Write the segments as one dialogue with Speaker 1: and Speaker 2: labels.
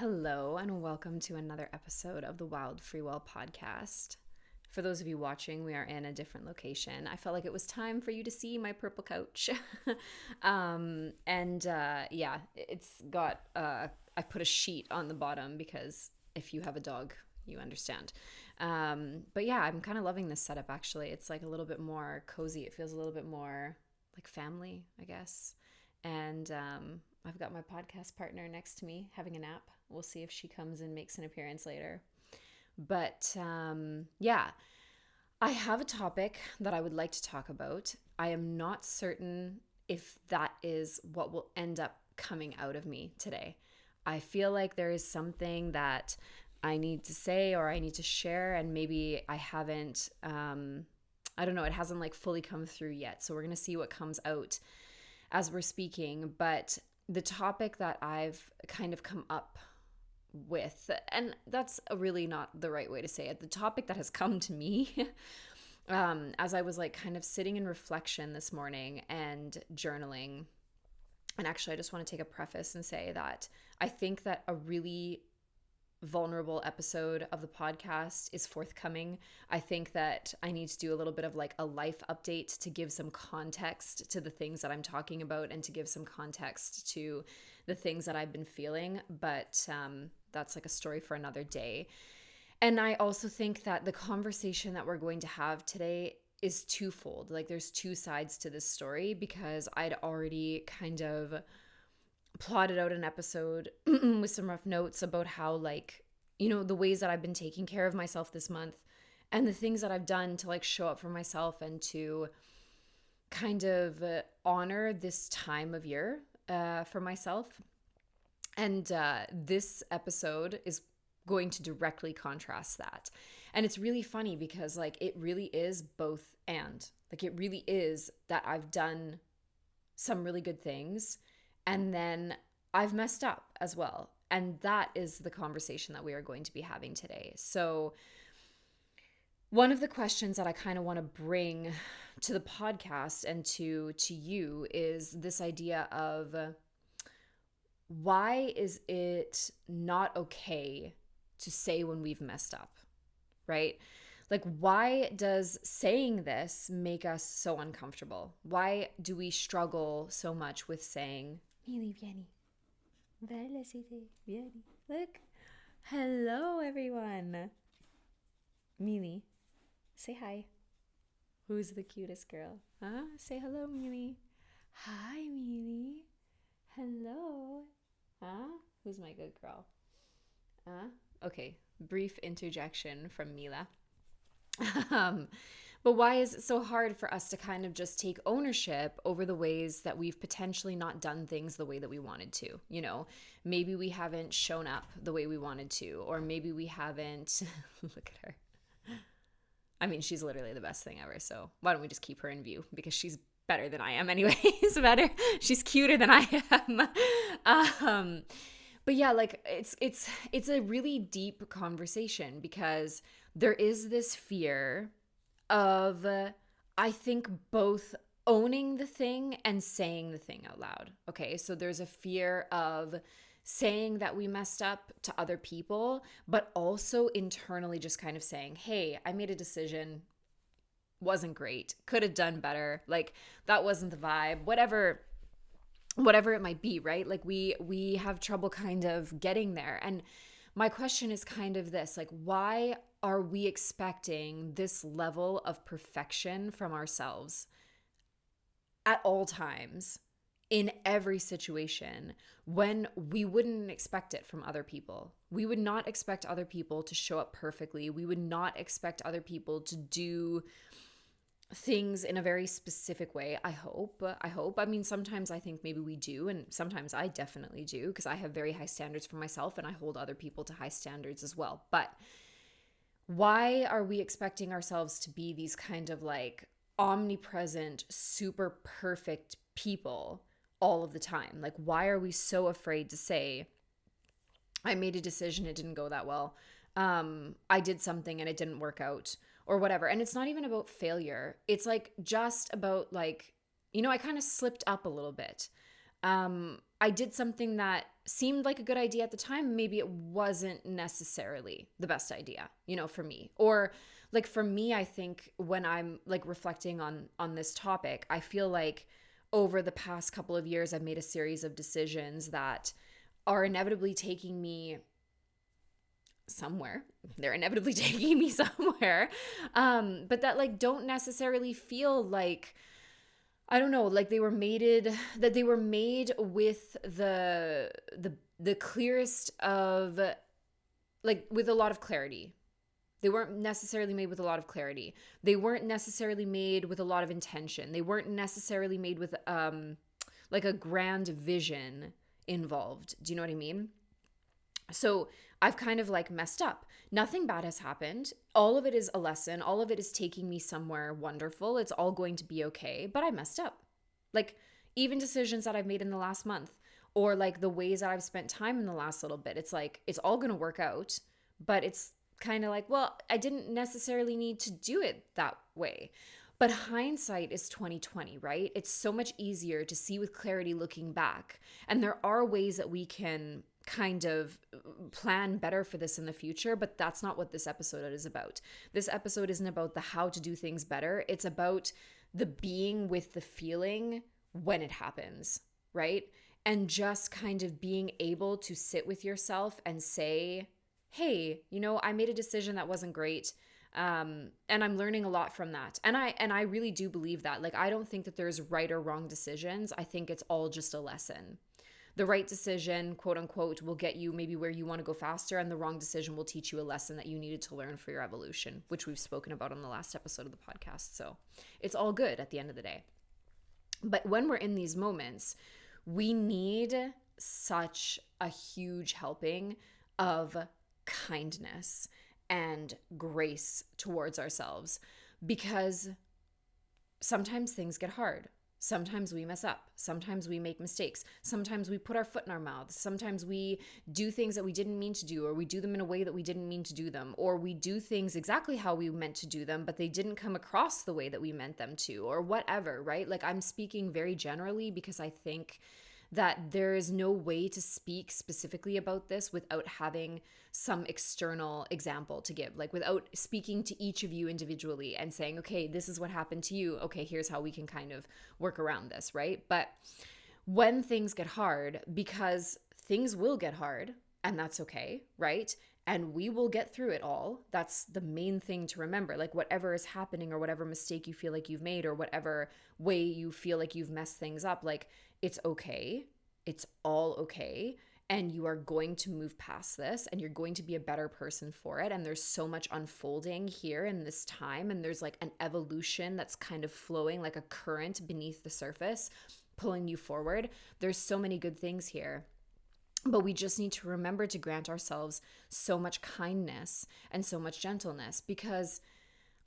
Speaker 1: Hello, and welcome to another episode of the Wild Free Well podcast. For those of you watching, we are in a different location. I felt like it was time for you to see my purple couch. It's got, I put a sheet on the bottom because if you have a dog, you understand. But yeah, I'm kind of loving this setup actually. It's like a little bit more cozy. It feels a little bit more like family, I guess. And I've got my podcast partner next to me having a nap. We'll see if she comes and makes an appearance later. But I have a topic that I would like to talk about. I am not certain if that is what will end up coming out of me today. I feel like there is something that I need to say or I need to share, and maybe I haven't, I don't know, it hasn't like fully come through yet. So we're going to see what comes out as we're speaking. But the topic that I've kind of come up with, and that's really not the right way to say it, the topic that has come to me as I was like kind of sitting in reflection this morning and journaling. And actually, I just want to take a preface and say that I think that a really vulnerable episode of the podcast is forthcoming. I think that I need to do a little bit of like a life update to give some context to the things that I'm talking about and to give some context to the things that I've been feeling. But that's like a story for another day. And I also think that the conversation that we're going to have today is twofold. Like there's two sides to this story because I'd already kind of plotted out an episode with some rough notes about how, like, you know, the ways that I've been taking care of myself this month and the things that I've done to like show up for myself and to kind of honor this time of year for myself. And this episode is going to directly contrast that. And it's really funny because like it really is both and. Like it really is that I've done some really good things and then I've messed up as well. And that is the conversation that we are going to be having today. So one of the questions that I kind of want to bring to the podcast and to you is this idea of why is it not okay to say when we've messed up, right? Like, why does saying this make us so uncomfortable? Why do we struggle so much with saying, Mili, vieni. Vieni. Look. Hello, everyone. Mili, say hi. Who's the cutest girl? Huh? Say hello, Mili. Hi, Mili. Hello. Huh? Who's my good girl? Okay, brief interjection from Mila. But why is it so hard for us to kind of just take ownership over the ways that we've potentially not done things the way that we wanted to? You know, maybe we haven't shown up the way we wanted to, or maybe we haven't. Look at her. I mean, she's literally the best thing ever. So why don't we just keep her in view? Because she's better than I am anyways. Better. She's cuter than I am. But yeah, like it's a really deep conversation because there is this fear of, I think, both owning the thing and saying the thing out loud. Okay, so there's a fear of saying that we messed up to other people, but also internally just kind of saying, hey, I made a decision, wasn't great, could have done better, like that wasn't the vibe, whatever it might be, right? Like we have trouble kind of getting there. And my question is kind of this, like, why are we expecting this level of perfection from ourselves at all times in every situation when we wouldn't expect it from other people? We would not expect other people to show up perfectly. We would not expect other people to do things in a very specific way. I hope. I mean, sometimes I think maybe we do, and sometimes I definitely do, because I have very high standards for myself and I hold other people to high standards as well. But why are we expecting ourselves to be these kind of like omnipresent, super perfect people all of the time? Like, why are we so afraid to say, I made a decision, it didn't go that well. I did something and it didn't work out, or whatever. And it's not even about failure. It's like just about like, you know, I kind of slipped up a little bit. I did something that seemed like a good idea at the time. Maybe it wasn't necessarily the best idea, for me. Or like for me, I think when I'm like reflecting on this topic, I feel like over the past couple of years, I've made a series of decisions that are inevitably taking me somewhere. They're inevitably taking me somewhere. But that like don't necessarily feel like, I don't know, like they were made with the clearest of, like, with a lot of clarity. They weren't necessarily made with a lot of clarity. They weren't necessarily made with a lot of intention. They weren't necessarily made with like a grand vision involved. Do you know what I mean? So I've kind of like messed up. Nothing bad has happened. All of it is a lesson. All of it is taking me somewhere wonderful. It's all going to be okay, but I messed up. Like even decisions that I've made in the last month, or like the ways that I've spent time in the last little bit. It's like it's all going to work out, but it's kind of like, well, I didn't necessarily need to do it that way. But hindsight is 2020, right? It's so much easier to see with clarity looking back. And there are ways that we can kind of plan better for this in the future, but that's not what this episode is about. This episode isn't about the how to do things better. It's about the being with the feeling when it happens, right? And just kind of being able to sit with yourself and say, hey, I made a decision that wasn't great. And I'm learning a lot from that. And I really do believe that. Like, I don't think that there's right or wrong decisions. I think it's all just a lesson. The right decision, quote unquote, will get you maybe where you want to go faster, and the wrong decision will teach you a lesson that you needed to learn for your evolution, which we've spoken about on the last episode of the podcast. So it's all good at the end of the day. But when we're in these moments, we need such a huge helping of kindness and grace towards ourselves, because sometimes things get hard. Sometimes we mess up. Sometimes we make mistakes. Sometimes we put our foot in our mouths. Sometimes we do things that we didn't mean to do, or we do them in a way that we didn't mean to do them, or we do things exactly how we meant to do them, but they didn't come across the way that we meant them to, or whatever, right? Like, I'm speaking very generally because I think that there is no way to speak specifically about this without having some external example to give, like without speaking to each of you individually and saying, okay, this is what happened to you. Okay, here's how we can kind of work around this, right? But when things get hard, because things will get hard, and that's okay, right? And we will get through it all. That's the main thing to remember. Like, whatever is happening, or whatever mistake you feel like you've made, or whatever way you feel like you've messed things up, like, it's okay. It's all okay. And you are going to move past this, and you're going to be a better person for it. And there's so much unfolding here in this time. And there's like an evolution that's kind of flowing like a current beneath the surface, pulling you forward. There's so many good things here. But we just need to remember to grant ourselves so much kindness and so much gentleness, because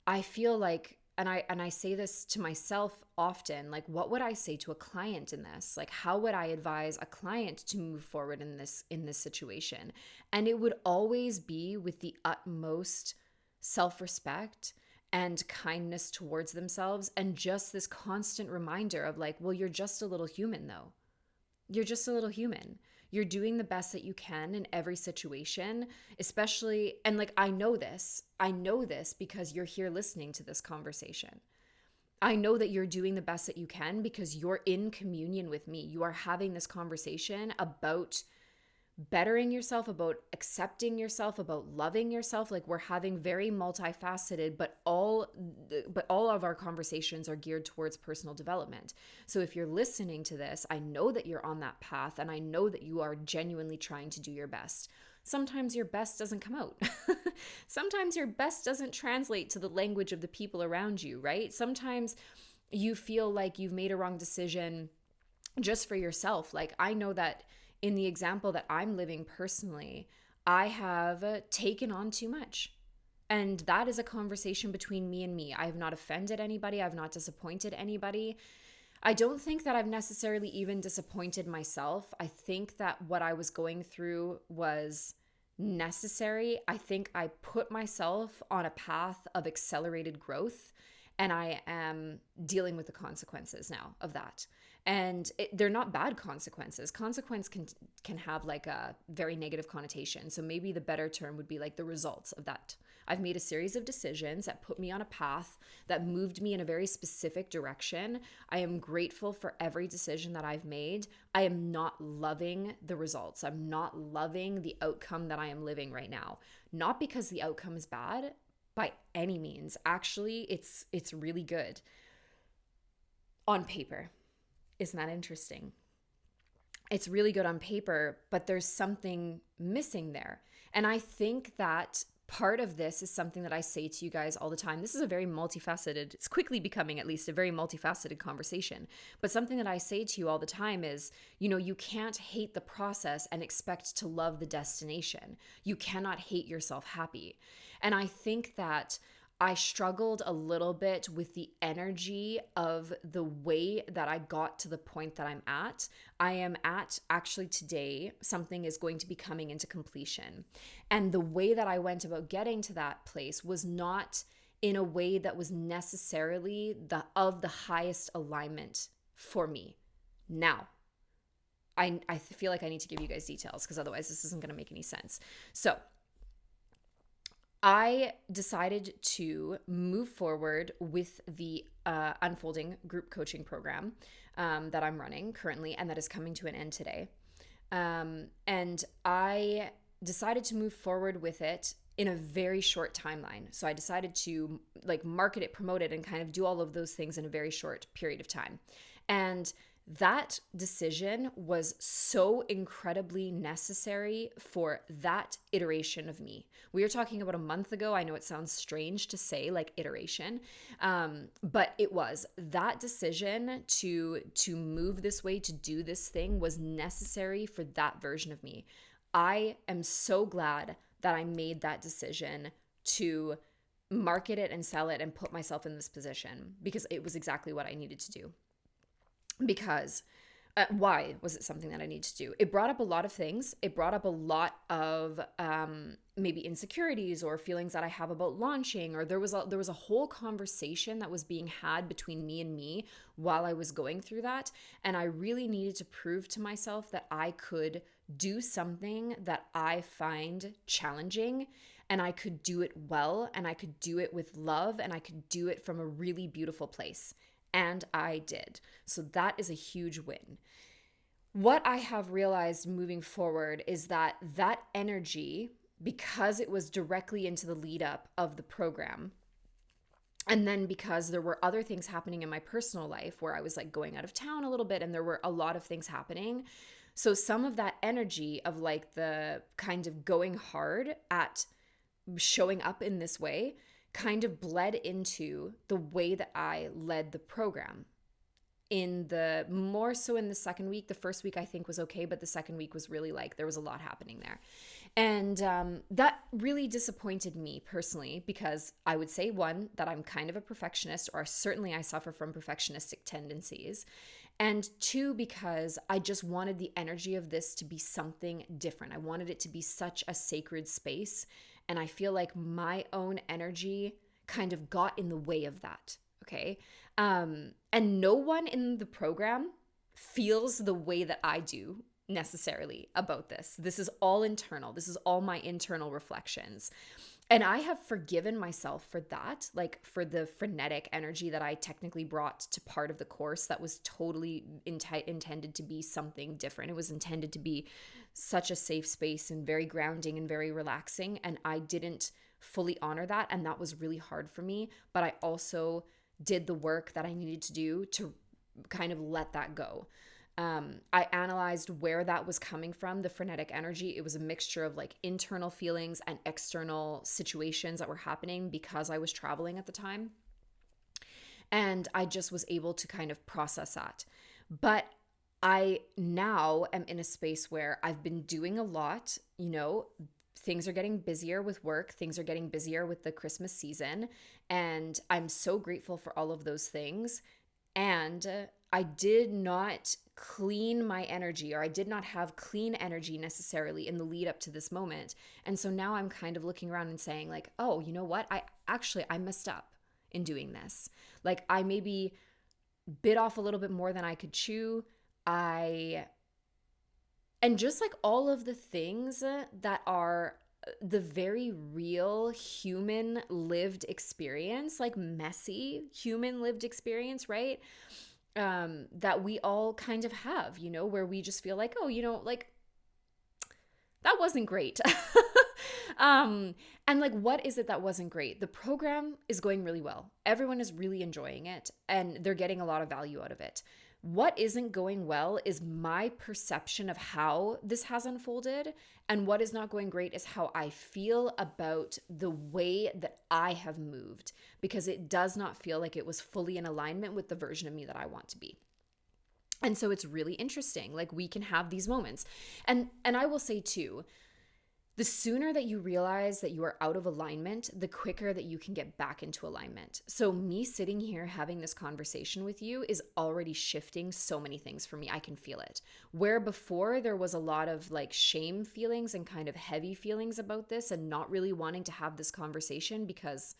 Speaker 1: I feel like, and I say this to myself often, like, what would I say to a client in this? Like, how would I advise a client to move forward in this situation? And it would always be with the utmost self-respect and kindness towards themselves, and just this constant reminder of like, well, you're just a little human though. You're just a little human. You're doing the best that you can in every situation, especially, and like, I know this because you're here listening to this conversation. I know that you're doing the best that you can because you're in communion with me. You are having this conversation about bettering yourself, about accepting yourself, about loving yourself. Like, we're having very multifaceted, but all of our conversations are geared towards personal development. So if you're listening to this, I know that you're on that path, and I know that you are genuinely trying to do your best. Sometimes your best doesn't come out. Sometimes your best doesn't translate to the language of the people around you, right? Sometimes you feel like you've made a wrong decision just for yourself. Like, I know that in the example that I'm living personally, I have taken on too much. And that is a conversation between me and me. I have not offended anybody. I've not disappointed anybody. I don't think that I've necessarily even disappointed myself. I think that what I was going through was necessary. I think I put myself on a path of accelerated growth, and I am dealing with the consequences now of that. And they're not bad consequences. Consequence can have like a very negative connotation. So maybe the better term would be like the results of that. I've made a series of decisions that put me on a path that moved me in a very specific direction. I am grateful for every decision that I've made. I am not loving the results. I'm not loving the outcome that I am living right now. Not because the outcome is bad by any means. Actually, it's really good on paper. Isn't that interesting? It's really good on paper, but there's something missing there. And I think that part of this is something that I say to you guys all the time. This is a very multifaceted, it's quickly becoming at least a very multifaceted conversation. But something that I say to you all the time is, you can't hate the process and expect to love the destination. You cannot hate yourself happy. And I think that I struggled a little bit with the energy of the way that I got to the point that I'm at. I am at, actually today, something is going to be coming into completion. And the way that I went about getting to that place was not in a way that was necessarily of the highest alignment for me. Now, I feel like I need to give you guys details because otherwise this isn't going to make any sense. So, I decided to move forward with the unfolding group coaching program that I'm running currently and that is coming to an end today. And I decided to move forward with it in a very short timeline. So I decided to market it, promote it, and kind of do all of those things in a very short period of time. And that decision was so incredibly necessary for that iteration of me. We were talking about a month ago. I know it sounds strange to say like iteration, but it was. That decision to move this way, to do this thing was necessary for that version of me. I am so glad that I made that decision to market it and sell it and put myself in this position because it was exactly what I needed to do. Because why was it something that I needed to do? It brought up a lot of things. It brought up a lot of maybe insecurities or feelings that I have about launching, or there was a whole conversation that was being had between me while I was going through that. And I really needed to prove to myself that I could do something that I find challenging, and I could do it well, and I could do it with love, and I could do it from a really beautiful place. And I did. So that is a huge win. What I have realized moving forward is that energy, because it was directly into the lead up of the program, and then because there were other things happening in my personal life where I was like going out of town a little bit and there were a lot of things happening. So some of that energy of like the kind of going hard at showing up in this way kind of bled into the way that I led the program. More so in the second week. The first week I think was okay, but the second week was really like there was a lot happening there. And that really disappointed me personally because I would say, one, that I'm kind of a perfectionist, or certainly I suffer from perfectionistic tendencies. And two, because I just wanted the energy of this to be something different. I wanted it to be such a sacred space. And I feel like my own energy kind of got in the way of that. Okay. And no one in the program feels the way that I do necessarily about this. This is all internal. This is all my internal reflections. And I have forgiven myself for that, like for the frenetic energy that I technically brought to part of the course that was totally intended to be something different. It was intended to be such a safe space and very grounding and very relaxing. And I didn't fully honor that. And that was really hard for me. But I also did the work that I needed to do to kind of let that go. I analyzed where that was coming from, the frenetic energy. It was a mixture of like internal feelings and external situations that were happening because I was traveling at the time. And I just was able to kind of process that. But I now am in a space where I've been doing a lot, things are getting busier with work, things are getting busier with the Christmas season, and I'm so grateful for all of those things. And I did not clean my energy, or I did not have clean energy necessarily in the lead up to this moment. And so now I'm kind of looking around and saying like, oh, you know what? I messed up in doing this. Like I maybe bit off a little bit more than I could chew. I and just like all of the things that are the very real human lived experience, like messy human lived experience, right? That we all kind of have, where we just feel like, oh, like that wasn't great. And like, what is it that wasn't great? The program is going really well. Everyone is really enjoying it and they're getting a lot of value out of it. What isn't going well is my perception of how this has unfolded. And what is not going great is how I feel about the way that I have moved, because it does not feel like it was fully in alignment with the version of me that I want to be. And so it's really interesting. Like, we can have these moments. And I will say too, the sooner that you realize that you are out of alignment, the quicker that you can get back into alignment. So me sitting here having this conversation with you is already shifting so many things for me. I can feel it. Where before there was a lot of like shame feelings and kind of heavy feelings about this and not really wanting to have this conversation because,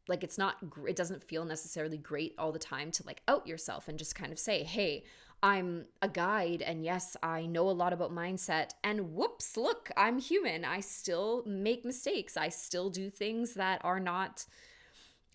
Speaker 1: like it doesn't feel necessarily great all the time to like out yourself and just kind of say, hey, I'm a guide, and yes, I know a lot about mindset, and whoops, look, I'm human. I still make mistakes. I still do things that are not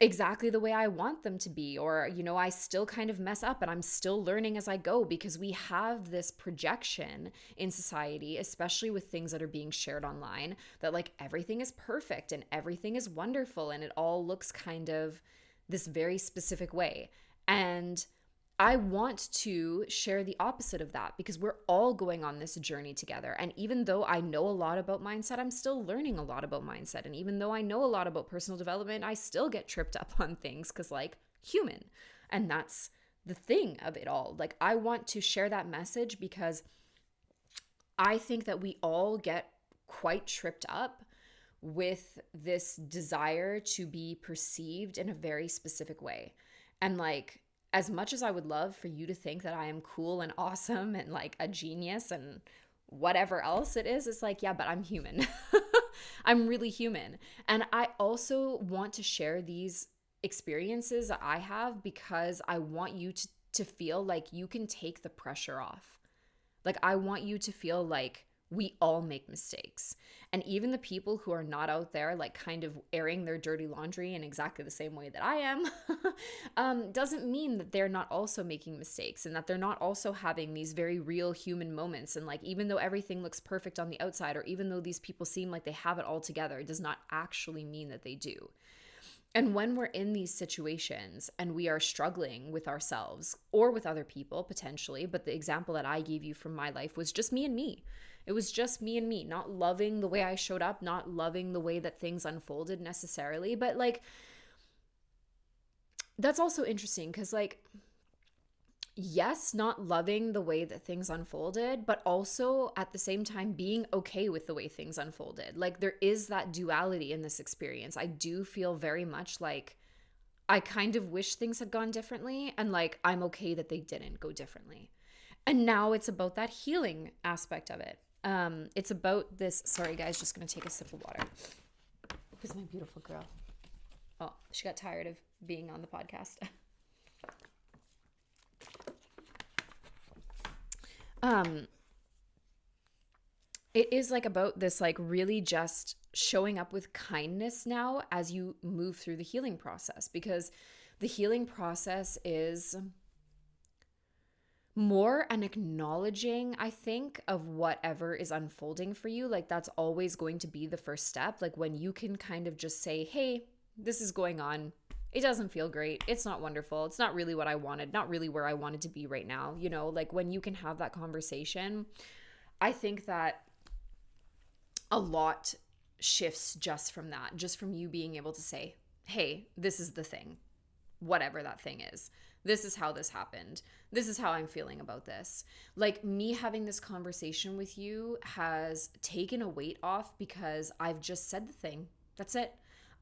Speaker 1: exactly the way I want them to be, or, I still kind of mess up and I'm still learning as I go, because we have this projection in society, especially with things that are being shared online, that like everything is perfect and everything is wonderful and it all looks kind of this very specific way. And I want to share the opposite of that, because we're all going on this journey together. And even though I know a lot about mindset, I'm still learning a lot about mindset. And even though I know a lot about personal development, I still get tripped up on things because, like, human. And that's the thing of it all. Like, I want to share that message because I think that we all get quite tripped up with this desire to be perceived in a very specific way. And like, as much as I would love for you to think that I am cool and awesome and like a genius and whatever else it is, it's like, yeah, but I'm human. I'm really human. And I also want to share these experiences that I have because I want you to feel like you can take the pressure off. Like, I want you to feel like we all make mistakes. And even the people who are not out there, like kind of airing their dirty laundry in exactly the same way that I am, doesn't mean that they're not also making mistakes and that they're not also having these very real human moments. And like, even though everything looks perfect on the outside, or even though these people seem like they have it all together, it does not actually mean that they do. And when we're in these situations and we are struggling with ourselves or with other people potentially, but the example that I gave you from my life was just me and me. It was just me and me, not loving the way I showed up, not loving the way that things unfolded necessarily. But like, that's also interesting because like, yes, not loving the way that things unfolded, but also at the same time being okay with the way things unfolded. Like, there is that duality in this experience. I do feel very much like I kind of wish things had gone differently, and like I'm okay that they didn't go differently. And now it's about that healing aspect of it. It's about this. Sorry, guys, just gonna take a sip of water. Who's my beautiful girl? Oh, she got tired of being on the podcast. It is like about this, like really just showing up with kindness now as you move through the healing process, because the healing process is more an acknowledging, I think, of whatever is unfolding for you. Like, that's always going to be the first step. Like, when you can kind of just say, hey, this is going on. It doesn't feel great. It's not wonderful. It's not really what I wanted, not really where I wanted to be right now. Like when you can have that conversation, I think that a lot shifts just from that, just from you being able to say, hey, this is the thing, whatever that thing is. This is how this happened. This is how I'm feeling about this. Like, me having this conversation with you has taken a weight off because I've just said the thing. That's it.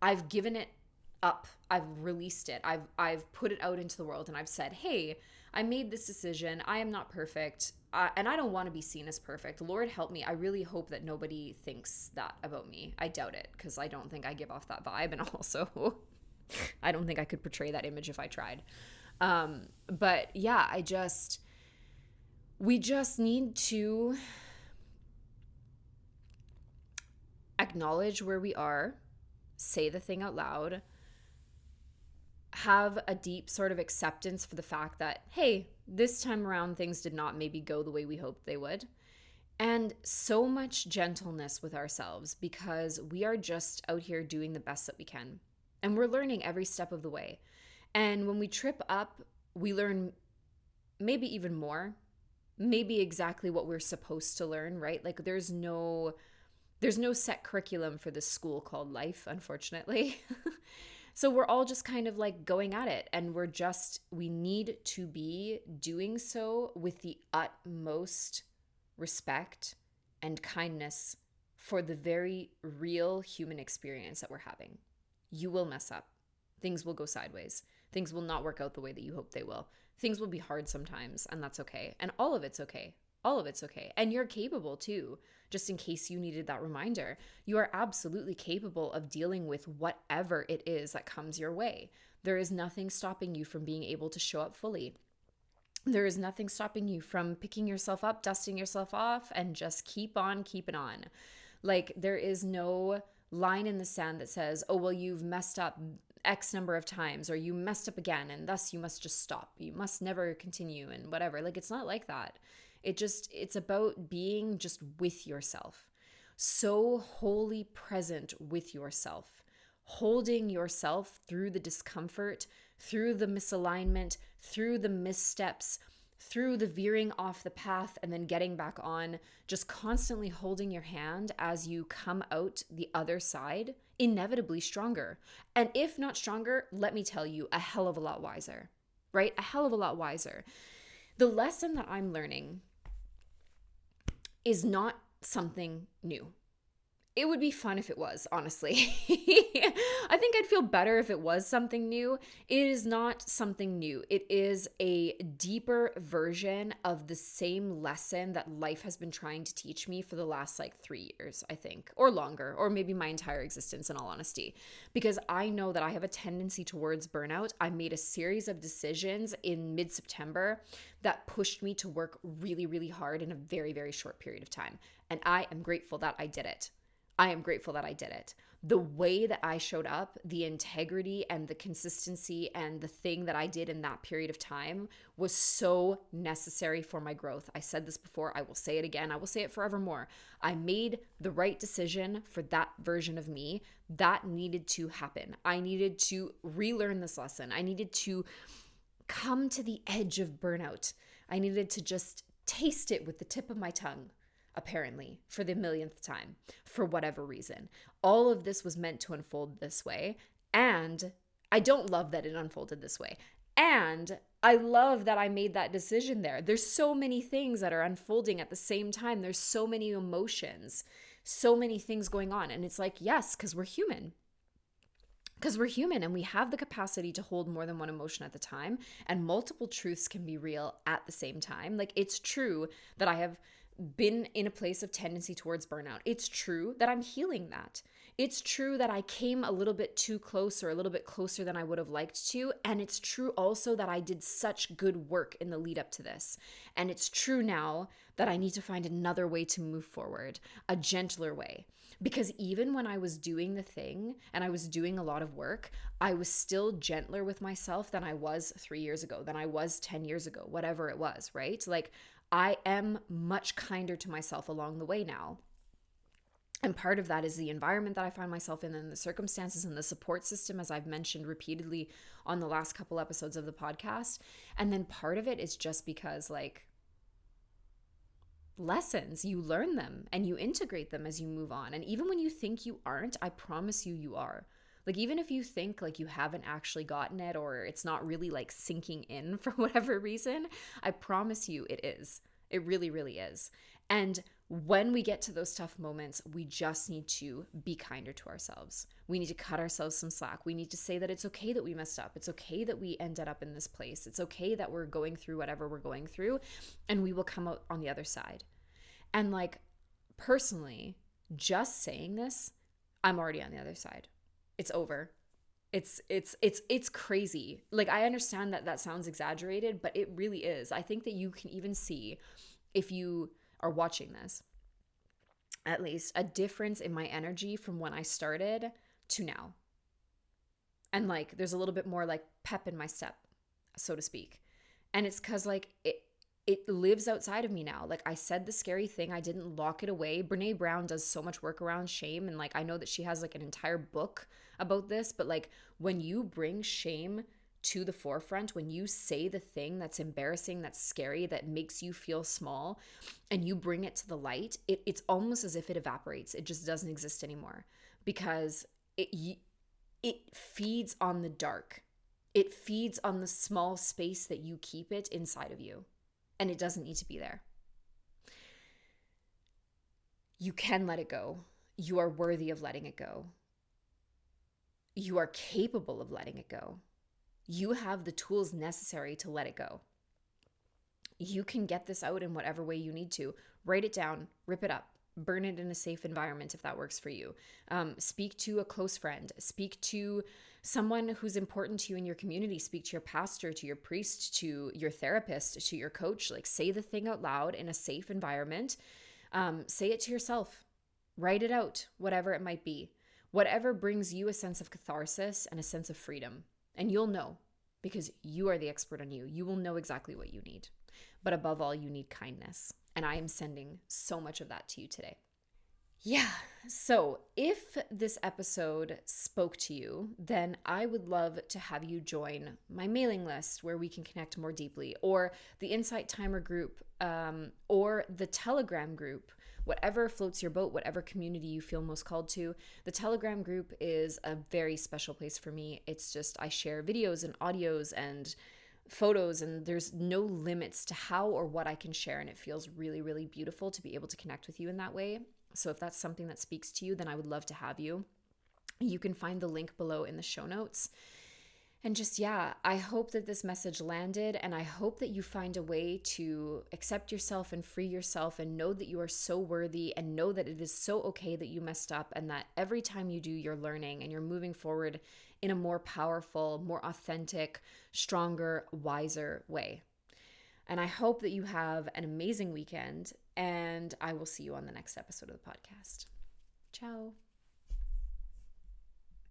Speaker 1: I've given it up. I've released it. I've put it out into the world and I've said, hey, I made this decision. I am not perfect. And I don't want to be seen as perfect. Lord help me. I really hope that nobody thinks that about me. I doubt it, because I don't think I give off that vibe. And also, I don't think I could portray that image if I tried. But yeah, we just need to acknowledge where we are, say the thing out loud, have a deep sort of acceptance for the fact that, hey, this time around things did not maybe go the way we hoped they would. And so much gentleness with ourselves because we are just out here doing the best that we can. And we're learning every step of the way. And when we trip up, we learn maybe even more, maybe exactly what we're supposed to learn, right? Like there's no set curriculum for this school called life, unfortunately. So we're all just kind of like going at it, and we need to be doing so with the utmost respect and kindness for the very real human experience that we're having. You will mess up. Things will go sideways. Things will not work out the way that you hope they will. Things will be hard sometimes, and that's okay. And all of it's okay. All of it's okay. And you're capable too, just in case you needed that reminder. You are absolutely capable of dealing with whatever it is that comes your way. There is nothing stopping you from being able to show up fully. There is nothing stopping you from picking yourself up, dusting yourself off, and just keep on keeping on. Like, there is no line in the sand that says, oh, well, you've messed up X number of times, or you messed up again, and thus you must just stop. You must never continue, and whatever. Like, it's not like that. It's about being just with yourself. So wholly present with yourself, holding yourself through the discomfort, through the misalignment, through the missteps, through the veering off the path and then getting back on, just constantly holding your hand as you come out the other side, inevitably stronger. And if not stronger, let me tell you, a hell of a lot wiser, right? A hell of a lot wiser. The lesson that I'm learning is not something new. It would be fun if it was, honestly. I think I'd feel better if it was something new. It is not something new. It is a deeper version of the same lesson that life has been trying to teach me for the last 3 years, I think, or longer, or maybe my entire existence, in all honesty. Because I know that I have a tendency towards burnout. I made a series of decisions in mid-September that pushed me to work really, really hard in a very, very short period of time. And I am grateful that I did it. I am grateful that I did it. The way that I showed up, the integrity and the consistency and the thing that I did in that period of time was so necessary for my growth. I said this before, I will say it again, I will say it forevermore. I made the right decision for that version of me. That needed to happen. I needed to relearn this lesson. I needed to come to the edge of burnout. I needed to just taste it with the tip of my tongue. Apparently, for the millionth time, for whatever reason. All of this was meant to unfold this way. And I don't love that it unfolded this way. And I love that I made that decision there. There's so many things that are unfolding at the same time. There's so many emotions, so many things going on. And it's like, yes, because we're human. Because we're human and we have the capacity to hold more than one emotion at the time. And multiple truths can be real at the same time. Like, it's true that I have been in a place of tendency towards burnout. It's true that I'm healing that. It's true that I came a little bit too close, or a little bit closer than I would have liked to. And it's true also that I did such good work in the lead up to this. And it's true now that I need to find another way to move forward, a gentler way. Because even when I was doing the thing and I was doing a lot of work, I was still gentler with myself than I was 3 years ago, than I was 10 years ago, whatever it was, right? Like, I am much kinder to myself along the way now. And part of that is the environment that I find myself in, and the circumstances and the support system, as I've mentioned repeatedly on the last couple episodes of the podcast. And then part of it is just because, lessons, you learn them and you integrate them as you move on. And even when you think you aren't, I promise you, you are. Even if you think you haven't actually gotten it, or it's not really sinking in for whatever reason, I promise you it is. It really, really is. And when we get to those tough moments, we just need to be kinder to ourselves. We need to cut ourselves some slack. We need to say that it's okay that we messed up. It's okay that we ended up in this place. It's okay that we're going through whatever we're going through, and we will come out on the other side. And personally, just saying this, I'm already on the other side. It's over. It's crazy. Like, I understand that that sounds exaggerated, but it really is. I think that you can even see, if you are watching this, at least a difference in my energy from when I started to now. And like there's a little bit more like pep in my step, so to speak. And it's cuz like it lives outside of me now. Like, I said the scary thing, I didn't lock it away. Brené Brown does so much work around shame, and like I know that she has like an entire book about this, but like when you bring shame to the forefront, when you say the thing that's embarrassing, that's scary, that makes you feel small, and you bring it to the light, it's almost as if it evaporates. It just doesn't exist anymore, because it feeds on the dark. It feeds on the small space that you keep it inside of you, and it doesn't need to be there. You can let it go. You are worthy of letting it go. You are capable of letting it go. You have the tools necessary to let it go. You can get this out in whatever way you need to. Write it down, rip it up, burn it in a safe environment if that works for you. Speak to a close friend. Speak to someone who's important to you in your community. Speak to your pastor, to your priest, to your therapist, to your coach. Like, say the thing out loud in a safe environment. Say it to yourself. Write it out, whatever it might be. Whatever brings you a sense of catharsis and a sense of freedom. And you'll know, because you are the expert on you. You will know exactly what you need. But above all, you need kindness. And I am sending so much of that to you today. Yeah, so if this episode spoke to you, then I would love to have you join my mailing list where we can connect more deeply, or the Insight Timer group, or the Telegram group, whatever floats your boat, whatever community you feel most called to. The Telegram group is a very special place for me. It's just, I share videos and audios and photos, and there's no limits to how or what I can share, and it feels really, really beautiful to be able to connect with you in that way. So if that's something that speaks to you, then I would love to have you. You can find the link below in the show notes. And just, yeah, I hope that this message landed, and I hope that you find a way to accept yourself and free yourself and know that you are so worthy, and know that it is so okay that you messed up, and that every time you do, you're learning and you're moving forward in a more powerful, more authentic, stronger, wiser way. And I hope that you have an amazing weekend, and I will see you on the next episode of the podcast. Ciao.